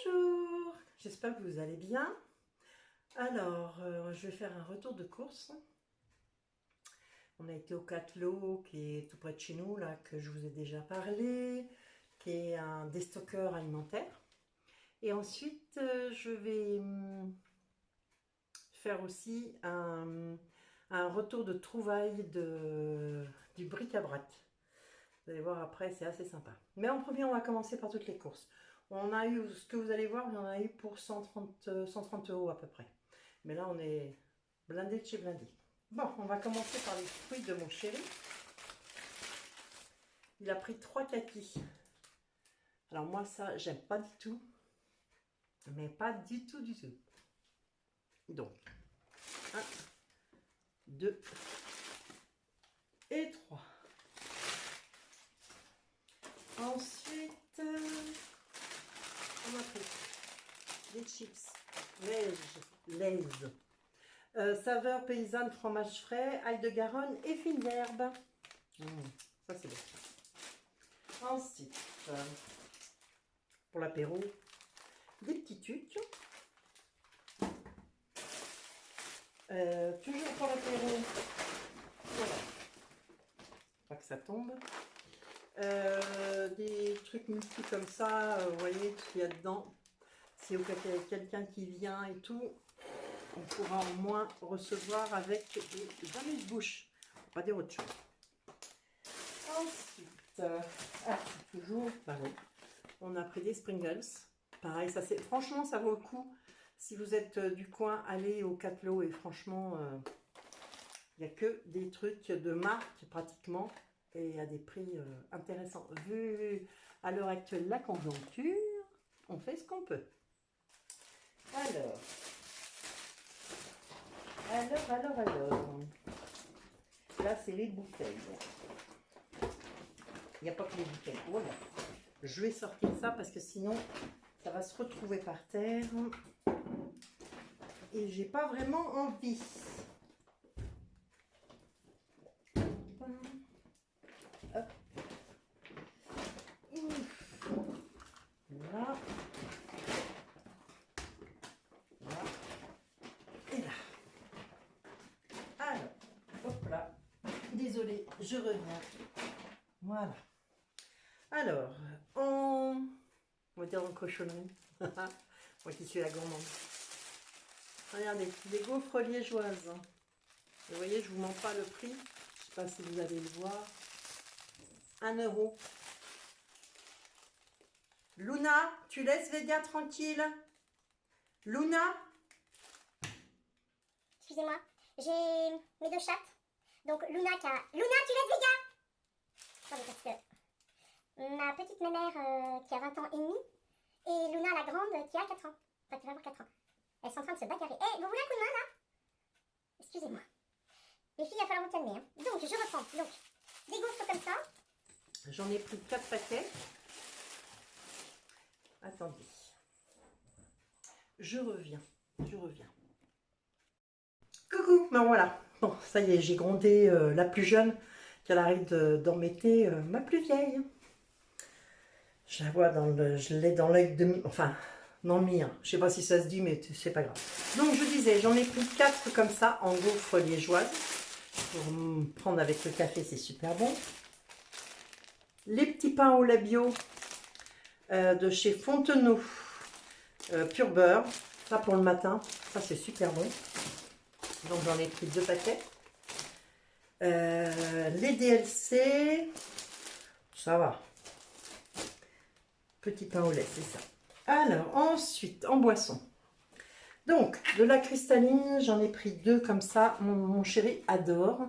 Bonjour, j'espère que vous allez bien. Alors, je vais faire un retour de course. On a été au Catelot, qui est tout près de chez nous, là, que je vous ai déjà parlé, qui est un déstockeur alimentaire. Et ensuite, je vais faire aussi un retour de trouvailles du bric-à-brac. Vous allez voir après, c'est assez sympa. Mais en premier, on va commencer par toutes les courses. On a eu, ce que vous allez voir, il y en a eu pour 130 € à peu près. Mais là, on est blindé de chez blindé. Bon, on va commencer par les fruits de mon chéri. Il a pris 3 kakis. Alors moi, ça, j'aime pas du tout. Mais pas du tout, du tout. Donc, 1, 2 et 3. Ensuite, on a pris des chips, Lay's. Saveur paysanne, fromage frais, ail de Garonne et fines herbes. Ça c'est bon. Ensuite, pour l'apéro, des petits tucs. Toujours pour l'apéro, voilà. Pas que ça tombe. Des trucs multi comme ça, vous voyez qu'il y a dedans. Si au cas il y a quelqu'un qui vient et tout, on pourra au moins recevoir avec des amuse-bouches, pas dire autre chose. Ensuite, toujours pareil, on a pris des Springles. Pareil, ça c'est franchement ça vaut le coup. Si vous êtes du coin, allez au Catelot et franchement, il n'y a que des trucs de marque pratiquement. Et à des prix intéressants. Vu à l'heure actuelle la conjoncture, on fait ce qu'on peut. Alors. Là, c'est les bouteilles. Il n'y a pas que les bouteilles. Voilà. Je vais sortir ça parce que sinon, ça va se retrouver par terre. Et j'ai pas vraiment envie. Hop. Là. Là. Et là. Alors, hop là. Désolée, je reviens. Voilà. Alors, on va dire en cochonnerie. Moi qui suis la gourmande. Regardez, des gaufres liégeoises. Vous voyez, je vous mens pas le prix. Je ne sais pas si vous allez le voir. 1 €. Luna, tu laisses Védia tranquille? Luna? Excusez-moi, j'ai mes 2 chattes. Donc Luna qui a... Luna, tu laisses Védia? Attendez, parce que ma petite mère qui a 20 ans et demi et Luna la grande qui a 4 ans. Enfin, qui va avoir 4 ans. Elles sont en train de se bagarrer. Eh, vous voulez un coup de main là? Excusez-moi. Les filles, il va falloir vous calmer. Hein. Donc, je reprends. Donc, des gaufres comme ça. J'en ai pris 4 paquets. Attendez. Je reviens. Coucou, ben voilà. Bon, ça y est, j'ai grondé la plus jeune qu'elle arrête d'embêter ma plus vieille. Je la vois je l'ai dans l'œil de... Enfin, dans le mien. Je sais pas si ça se dit, mais c'est pas grave. Donc, je disais, j'en ai pris 4 comme ça, en gaufres liégeoises. Pour me prendre avec le café, c'est super bon. Les petits pains au lait bio de chez Fontenot. Pur beurre. Ça pour le matin. Ça, c'est super bon. Donc, j'en ai pris 2 paquets. Les DLC. Ça va. Petit pain au lait, c'est ça. Alors, ensuite, en boisson. Donc, de la cristalline, j'en ai pris 2 comme ça. Mon chéri adore.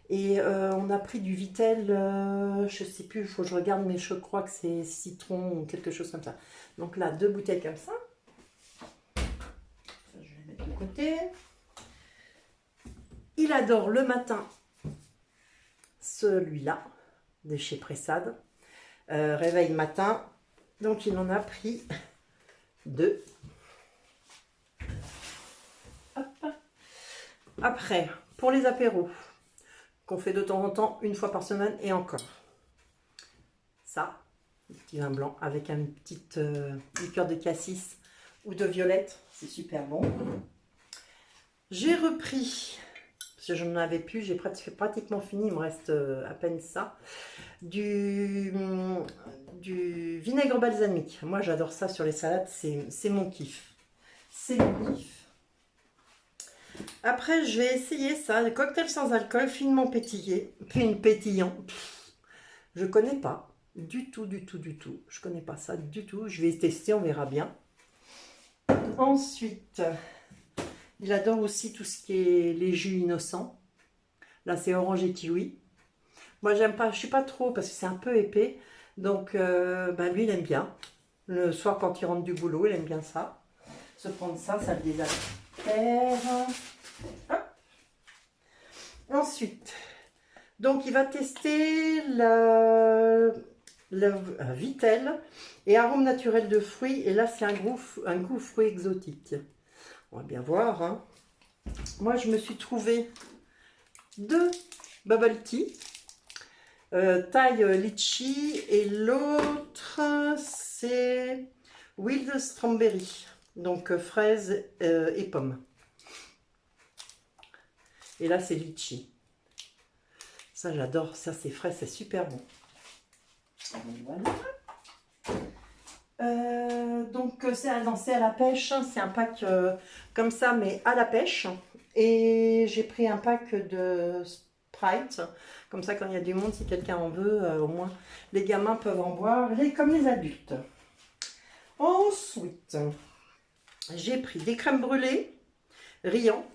Et on a pris du Vitel, je sais plus, il faut que je regarde, mais je crois que c'est citron ou quelque chose comme ça. Donc là, 2 bouteilles comme ça. Ça, je vais les mettre de côté. Il adore le matin celui-là, de chez Pressade. Réveil matin. Donc il en a pris 2. Hop. Après, pour les apéros, qu'on fait de temps en temps, 1 fois par semaine et encore. Ça, petit vin blanc avec une petite liqueur de cassis ou de violette. C'est super bon. J'ai repris, parce que je n'en avais plus, j'ai pratiquement fini, il me reste à peine ça, du vinaigre balsamique. Moi j'adore ça sur les salades, c'est mon kiff. C'est mon kiff. Après je vais essayer ça, le cocktail sans alcool finement pétillé, pétillant. Je connais pas du tout, du tout, du tout. Je connais pas ça du tout. Je vais tester, on verra bien. Ensuite, il adore aussi tout ce qui est les jus innocents. Là, c'est orange et kiwi. Moi, j'aime pas, je suis pas trop parce que c'est un peu épais. Donc, ben, lui, il aime bien. Le soir, quand il rentre du boulot, il aime bien ça. Se prendre ça, ça le désaltère. Hop. Ensuite, donc, il va tester le Vitel et arôme naturel de fruits. Et là, c'est un goût fruit exotique. On va bien voir. Hein. Moi, je me suis trouvé 2 bubble tea. Taille litchi. Et l'autre, c'est wild strawberry. Donc, fraises et pommes. Et là, c'est litchi. Ça, j'adore. Ça, c'est frais. C'est super bon. Voilà. Donc c'est à la pêche, c'est un pack comme ça mais à la pêche, et j'ai pris un pack de Sprite, comme ça quand il y a du monde, si quelqu'un en veut, au moins les gamins peuvent en boire, comme les adultes. Ensuite, j'ai pris des crèmes brûlées Riant.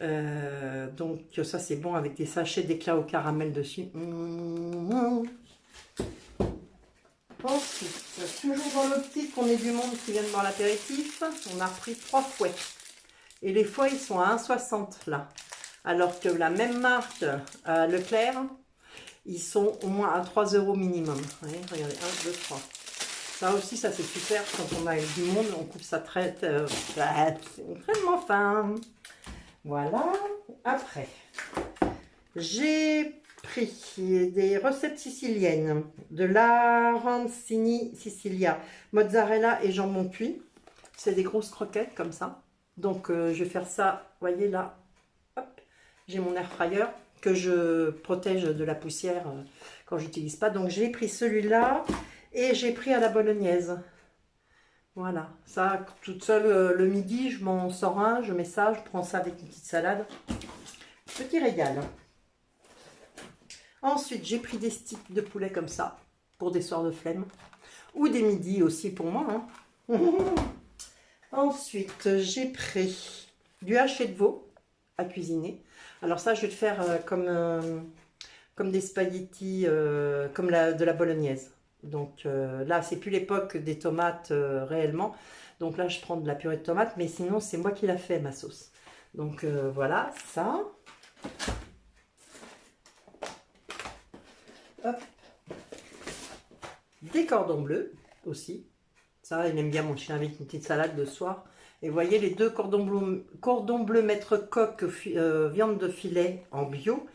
Donc ça c'est bon avec des sachets d'éclats au caramel dessus. Ensuite, toujours dans l'optique qu'on est du monde qui vient de boire l'apéritif, on a repris 3 fouets. Et les fouets, ils sont à 1,60 là. Alors que la même marque, Leclerc, ils sont au moins à 3 € minimum. Voyez, regardez, 1, 2, 3. Ça aussi, ça c'est super. Quand on a du monde, on coupe sa traite. C'est extrêmement fin. Voilà. Après, j'ai pris des recettes siciliennes, de l'arancini Sicilia, mozzarella et jambon cuit. C'est des grosses croquettes comme ça. Donc je vais faire ça, vous voyez là, hop, j'ai mon air fryer que je protège de la poussière quand j'utilise pas. Donc j'ai pris celui-là et j'ai pris à la bolognaise. Voilà, ça toute seule le midi, je m'en sors un, je mets ça, je prends ça avec une petite salade. Petit régal. Ensuite, j'ai pris des sticks de poulet comme ça, pour des soirs de flemme. Ou des midis aussi pour moi. Hein. Ensuite, j'ai pris du haché de veau à cuisiner. Alors ça, je vais le faire comme des spaghettis, comme de la bolognaise. Donc là, c'est plus l'époque des tomates réellement. Donc là, je prends de la purée de tomates. Mais sinon, c'est moi qui l'a fait, ma sauce. Donc voilà, ça. Hop. Des cordons bleus aussi. Ça, il aime bien mon chien avec une petite salade le soir. Et vous voyez les 2 cordons bleus maître coq viande de filet en bio.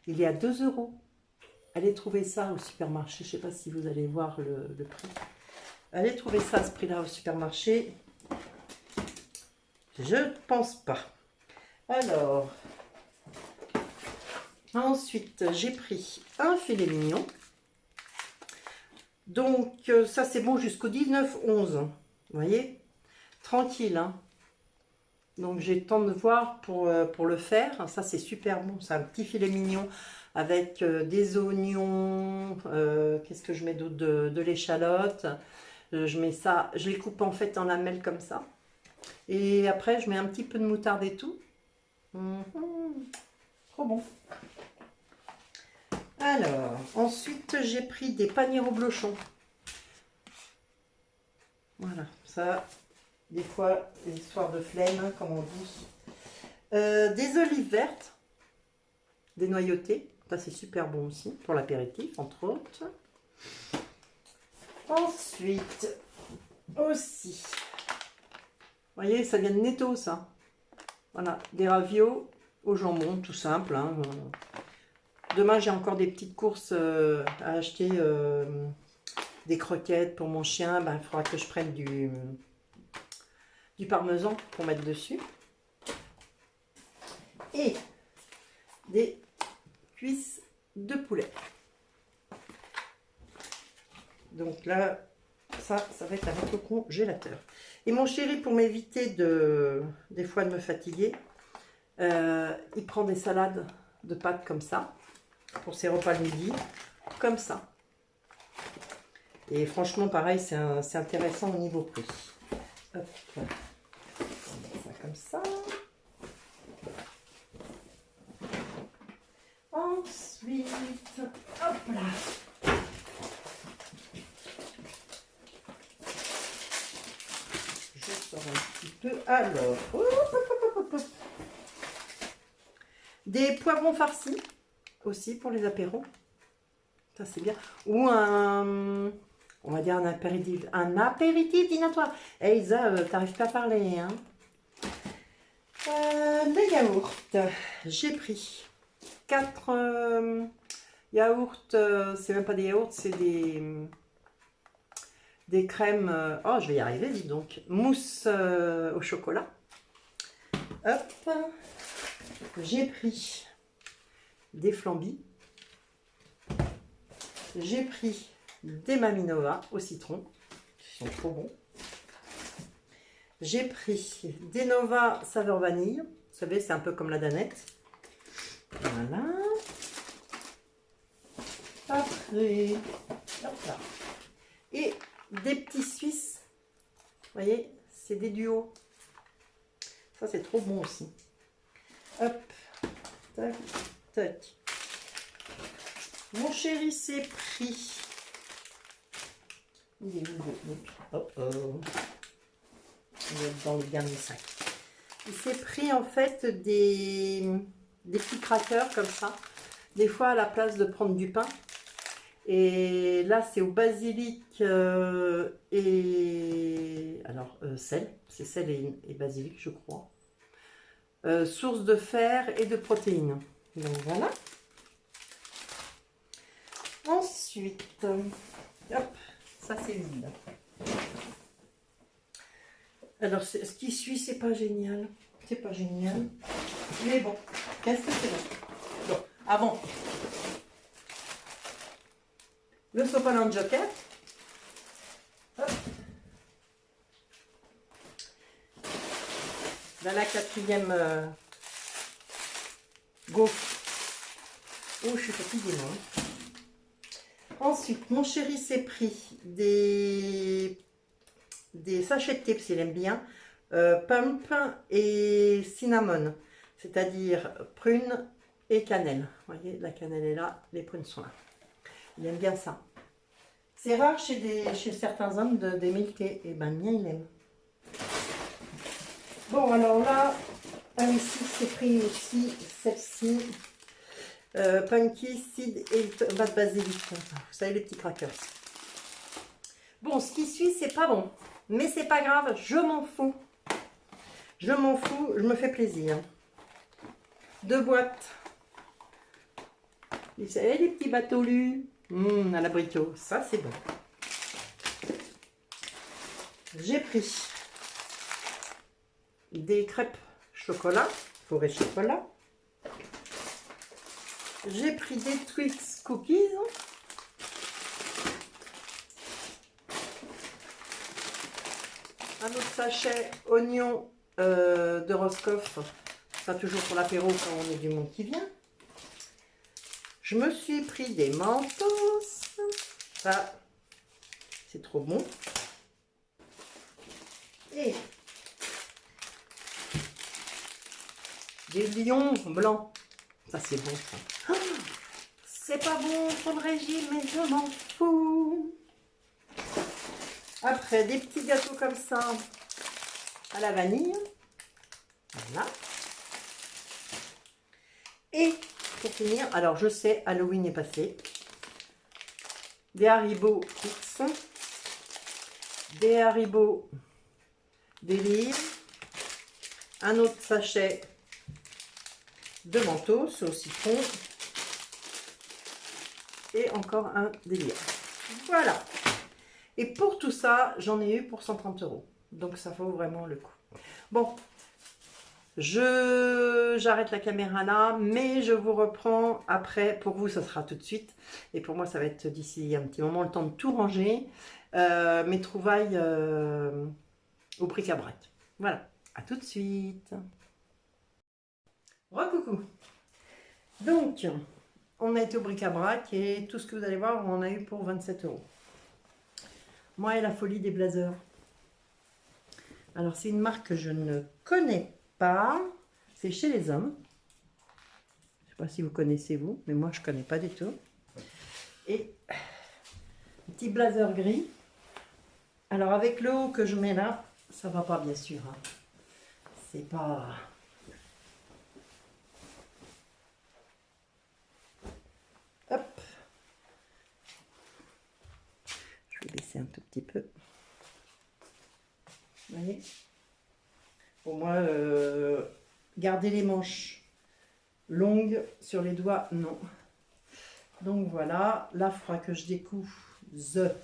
Il est à 2 €. Allez trouver ça au supermarché. Je ne sais pas si vous allez voir le prix. Allez trouver ça à ce prix-là au supermarché. Je ne pense pas. Alors, ensuite, j'ai pris un filet mignon. Donc, ça, c'est bon jusqu'au 19-11. Vous voyez? Tranquille. Hein. Donc, j'ai le temps de voir pour le faire. Ça, c'est super bon. C'est un petit filet mignon avec des oignons. Qu'est-ce que je mets d'autre? De l'échalote. Je mets ça. Je les coupe en fait en lamelles comme ça. Et après, je mets un petit peu de moutarde et tout. Trop bon. Alors, ensuite, j'ai pris des paniers reblochons. Voilà, ça, des fois, les soirs de flemme, hein, comme on dit. Des olives vertes, des noyautées. Ça, c'est super bon aussi, pour l'apéritif, entre autres. Ensuite, aussi, vous voyez, ça vient de Netto, ça. Voilà, des raviots au jambon, tout simple, hein. demain, j'ai encore des petites courses à acheter, des croquettes pour mon chien. Ben, il faudra que je prenne du parmesan pour mettre dessus. Et des cuisses de poulet. Donc là, ça va être avec le congélateur. Et mon chéri, pour m'éviter des fois de me fatiguer, il prend des salades de pâtes comme ça, pour ses repas de midi, comme ça. Et franchement, pareil, c'est intéressant au niveau prix. Hop, on met ça comme ça. Ensuite, hop là. Je sors un petit peu. Alors, des poivrons farcis aussi pour les apéros. Ça c'est bien. Ou on va dire un apéritif dînatoire. Hey Isa, t'arrives pas à parler, hein. Les yaourts. J'ai pris 4 yaourts. C'est même pas des yaourts, c'est des crèmes. Oh, je vais y arriver, dis donc. Mousse au chocolat. Hop. J'ai pris des flambis. J'ai pris des Maminova au citron. Ils sont trop bons. J'ai pris des Nova saveur vanille. Vous savez, c'est un peu comme la danette. Voilà. Après, hop là. Et des petits Suisses. Vous voyez, c'est des duos. Ça, c'est trop bon aussi. Hop. Tac, tac. Mon chéri s'est pris. Il est où? Oh oh. Il va être dans le dernier sac. Il s'est pris en fait des petits crackers comme ça. Des fois à la place de prendre du pain. Et là c'est au basilic et alors sel. C'est sel et basilic je crois. Source de fer et de protéines. Donc voilà. Ensuite, hop, ça c'est vide. Alors, ce qui suit, c'est pas génial. C'est pas génial. Mais bon, qu'est-ce que c'est bon? Bon, avant, le sopalin joker. Hop. Dans la 4e gaufre. Oh, je suis fatiguée, moi. Ensuite, mon chéri s'est pris des sachets de thé, parce qu'il aime bien, pump et cinnamon, c'est-à-dire prune et cannelle. Vous voyez, la cannelle est là, les prunes sont là. Il aime bien ça. C'est rare chez certains hommes d'aimer le thé. Et ben, le mien, il aime. Bon, alors là, ici, c'est pris aussi celle-ci. Punky, seed et tomate basilic. Vous savez, les petits crackers. Bon, ce qui suit, c'est pas bon. Mais c'est pas grave, je m'en fous. Je m'en fous, je me fais plaisir. 2 boîtes. Vous savez, les petits bateaux lus. À la brito. Ça, c'est bon. J'ai pris des crêpes chocolat, forêt chocolat. J'ai pris des Twix cookies. Un autre sachet oignon de Roscoff. Ça toujours pour l'apéro quand on est du monde qui vient. Je me suis pris des Mentos. Ça, c'est trop bon. Et des lions blancs. Ça, c'est bon, ça. C'est pas bon pour le régime, mais je m'en fous. Après, des petits gâteaux comme ça à la vanille. Voilà. Et pour finir, alors je sais, Halloween est passé. Des Haribo X. Des Haribo Délire. Un autre sachet de Mentos au citron. et encore un délire. Voilà. Et pour tout ça, j'en ai eu pour 130 €. Donc ça vaut vraiment le coup. Bon, j'arrête la caméra là, mais je vous reprends après. Pour vous, ça sera tout de suite. Et pour moi, ça va être d'ici un petit moment, le temps de tout ranger. Mes trouvailles au bric-à-brac. Voilà, à tout de suite. Recoucou. Donc, on a été au bric-à-brac et tout ce que vous allez voir, on en a eu pour 27 €. Moi et la folie des blazers. Alors, c'est une marque que je ne connais pas. C'est chez les hommes. Je ne sais pas si vous connaissez vous, mais moi je ne connais pas du tout. Et petit blazer gris. Alors, avec le haut que je mets là, ça va pas bien sûr. Hein. C'est pas... Hop. Je vais baisser un tout petit peu. Vous voyez? Pour moi, garder les manches longues sur les doigts, non. Donc voilà, là, il faudra que je découpe. Il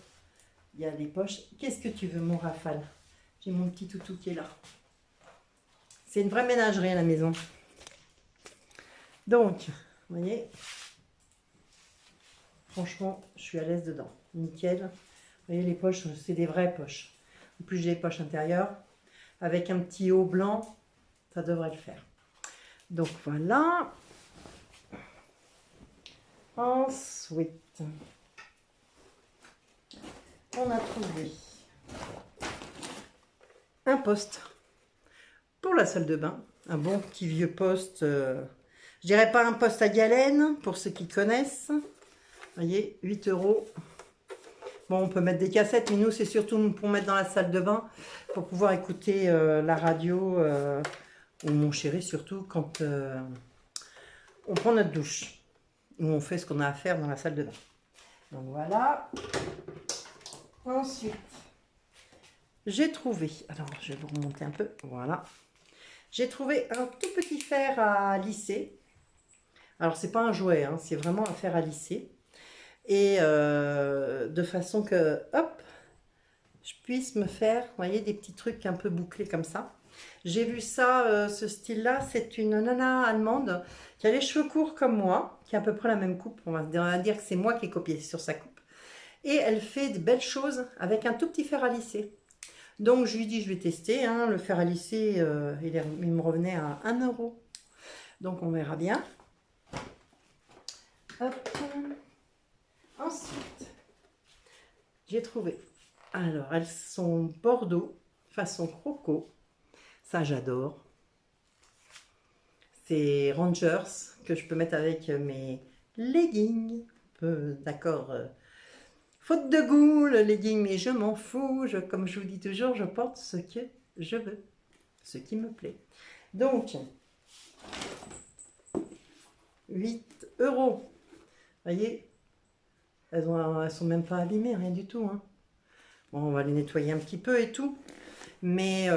y a les poches. Qu'est-ce que tu veux, mon Rafale? J'ai mon petit toutou qui est là. C'est une vraie ménagerie à la maison. Donc, vous voyez, franchement, je suis à l'aise dedans. Nickel. Vous voyez, les poches, c'est des vraies poches. En plus, j'ai les poches intérieures. Avec un petit haut blanc, ça devrait le faire. Donc voilà. Ensuite, on a trouvé un poste pour la salle de bain. Un bon petit vieux poste. Je dirais pas un poste à galène, pour ceux qui connaissent. Vous voyez, 8 €. Bon, on peut mettre des cassettes, mais nous, c'est surtout pour mettre dans la salle de bain, pour pouvoir écouter la radio, ou mon chéri surtout, quand on prend notre douche, ou on fait ce qu'on a à faire dans la salle de bain. Donc voilà. Ensuite, j'ai trouvé, alors je vais vous remonter un peu, voilà. J'ai trouvé un tout petit fer à lisser. Alors, c'est pas un jouet, hein, c'est vraiment un fer à lisser. Et de façon que, hop, je puisse me faire, vous voyez, des petits trucs un peu bouclés comme ça. J'ai vu ça, ce style-là, c'est une nana allemande qui a les cheveux courts comme moi, qui a à peu près la même coupe. On va dire que c'est moi qui ai copié sur sa coupe. Et elle fait de belles choses avec un tout petit fer à lisser. Donc, je lui dis, je vais tester. Hein, le fer à lisser, il me revenait à 1 €. Donc, on verra bien. Hop. Ensuite, j'ai trouvé, alors elles sont bordeaux, façon croco, ça j'adore. C'est Rangers, que je peux mettre avec mes leggings, d'accord, faute de goût le legging, mais je m'en fous, comme je vous dis toujours, je porte ce que je veux, ce qui me plaît. Donc, 8 €, vous voyez. Elles sont même pas abîmées, rien du tout. Hein. Bon, on va les nettoyer un petit peu et tout. Mais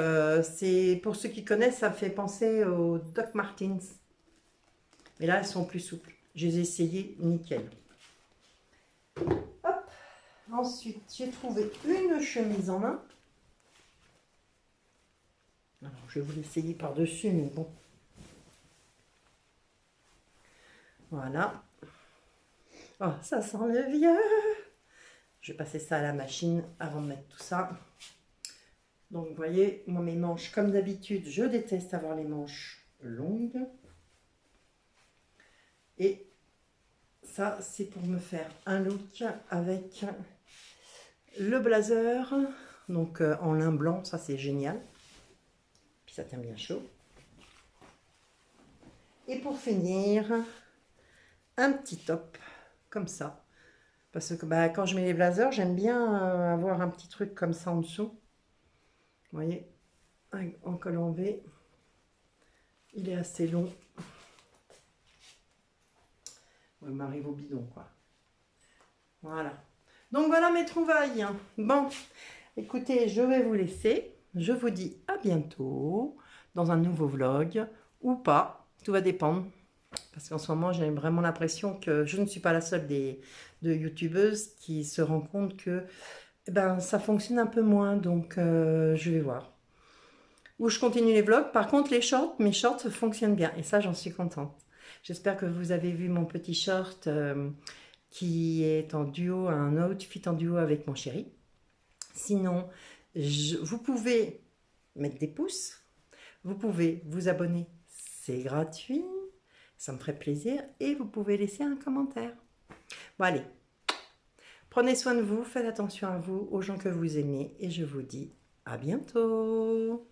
c'est pour ceux qui connaissent, ça fait penser aux Doc Martens. Mais là, elles sont plus souples. Je les ai essayées, nickel. Hop. Ensuite, j'ai trouvé une chemise en main. Alors, je vais vous l'essayer par-dessus, mais bon. Voilà. Oh, ça sent le vieux. Je vais passer ça à la machine avant de mettre tout ça. Donc, vous voyez, moi, mes manches, comme d'habitude, je déteste avoir les manches longues. Et ça, c'est pour me faire un look avec le blazer. Donc, en lin blanc, ça, c'est génial. Puis, ça tient bien chaud. Et pour finir, un petit top, comme ça. Parce que bah, quand je mets les blazers, j'aime bien avoir un petit truc comme ça en dessous. Vous voyez, en col en V. Il est assez long. Il m'arrive au bidon, quoi. Voilà. Donc voilà mes trouvailles. Bon, écoutez, je vais vous laisser. Je vous dis à bientôt dans un nouveau vlog ou pas. Tout va dépendre. Parce qu'en ce moment, j'ai vraiment l'impression que je ne suis pas la seule de youtubeuses qui se rend compte que eh ben, ça fonctionne un peu moins. Donc, je vais voir. Ou je continue les vlogs. Par contre, mes shorts fonctionnent bien. Et ça, j'en suis contente. J'espère que vous avez vu mon petit short qui est en duo, un outfit en duo avec mon chéri. Sinon, vous pouvez mettre des pouces. Vous pouvez vous abonner. C'est gratuit. Ça me ferait plaisir. Et vous pouvez laisser un commentaire. Bon, allez. Prenez soin de vous. Faites attention à vous, aux gens que vous aimez. Et je vous dis à bientôt.